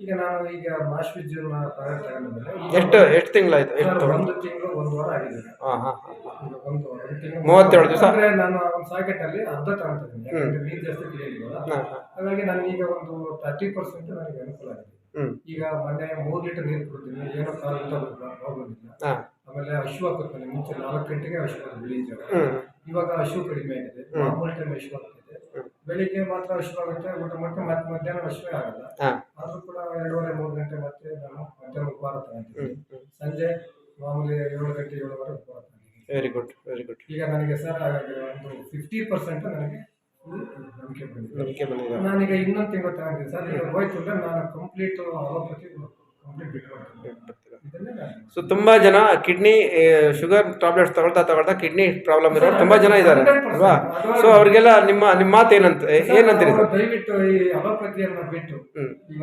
ಈಗ ನಾನು ಮಾಶ್ವಿಜ್ನ ಪ್ರಾಡಕ್ಟ್ ತಗೊಂಡಿದ್ದೆ. ಎಷ್ಟು ತಿಂಗಳಾಯ್ತು? ಎಷ್ಟು ಸರ್ ತಗೊಂಡು? 1 ತಿಂಗಳು 1 ವಾರ ಆಗಿದೆ. ಹಾಂ ಹಾಂ ಈಗ ಒಂದು 1 ತಿಂಗಳು 37 ದಿವಸ. ಅಂದ್ರೆ ನಾನು ಒಂದು ಸಾಕೆಟಲ್ಲಿ ಅರ್ಧ ತಗೊಂತಿದ್ದೀನಿ. ಯಾಕಂದ್ರೆ ನೀರು ಜಾಸ್ತಿ ಕುಡಿಯೋದಿಲ್ಲ. ಹಾಂ ಹಾಂ ಹಾಗಾಗಿ ನನಗೀಗ ಒಂದು 30% ನನಗೆ ಅನುಕೂಲ ಆಗಿದೆ. ಈಗ ಮೊನ್ನೆ 3 ಲೀಟರ್ ನೀರು ಕುಡಿತೀನಿ. ಏನೋ ಕಾಲಿಂದ ಪ್ರಾಬ್ಲಮ್ ಇಲ್ಲ. ಹಾಂ ಆಮೇಲೆ ಹಶು ಆಗುತ್ತೆ. ನನಗೆ ಮುಂಚೆ 4 ಗಂಟೆಗೆ ಹಶು ಬೆಳಿಗ್ಗೆ. ಹ್ಞೂ ಇವಾಗ ಹಶು ಕಡಿಮೆ ಆಗಿದೆ. ಮಾಮೂಲಿ ಟೈಮ್ ಹಶು ಆಗ್ತಿದೆ. ಬೆಳಿಗ್ಗೆ ಮಾತ್ರ ಹಶು ಆಗುತ್ತೆ. ಊಟ ಮತ್ತೆ ಮಧ್ಯಾಹ್ನ ಹಶುವೇ ಆಗಲ್ಲ. ಹಾಂ ಆದ್ರೂ ಕೂಡ 2:30 3 ಗಂಟೆ ಮತ್ತೆ ನಾನು ಮಧ್ಯಾಹ್ನ ಉಪಹಾರ ತಗೊಂತೀನಿ. ಸಂಜೆ ಮಾಮೂಲಿ 7 ಗಂಟೆ 7:30 ಉಪಹಾರ ತಗೊಂತೀನಿ. Very good very good. ಈಗ ನನಗೆ ಸರ್ ಒಂದು 50% ನನಗೆ ನಂಬಿಕೆ ಬಂದಿದೆ. ನಂಬಿಕೆ ಬಂದಿದೆ. ನಾನೀಗ ಇನ್ನೊಂದು ತಿಂಗಳು ತಗೊಂತೀನಿ ಸರ್. ಈಗ ಹೋಯ್ತು ಅಂದ್ರೆ ನಾನು ಕಂಪ್ಲೀಟ್ ಅಲೋಪತಿ ಕಂಪ್ಲೀಟ್ ಬಿಟ್ಕೊಡ್ತೀನಿ. ಇದನ್ನೇ ನಾನು ಸೊ ತುಂಬಾ ಜನ ಕಿಡ್ನಿ ಶುಗರ್ ಟ್ಯಾಬ್ಲೆಟ್ಸ್ ತಗೊಳ್ತಾ ಕಿಡ್ನಿ ಪ್ರಾಬ್ಲಮ್ ಇರೋರು ತುಂಬಾ ಜನ ಇದ್ದಾರೆ ಅಲ್ವಾ? ಸೊ ಅವ್ರಿಗೆಲ್ಲ ನಿಮ್ಮ ಮಾತು ಏನಂತೀರಿ? ದಯವಿಟ್ಟು ಈ ಅಲೋಪತಿಯನ್ನ ಬಿಟ್ಟು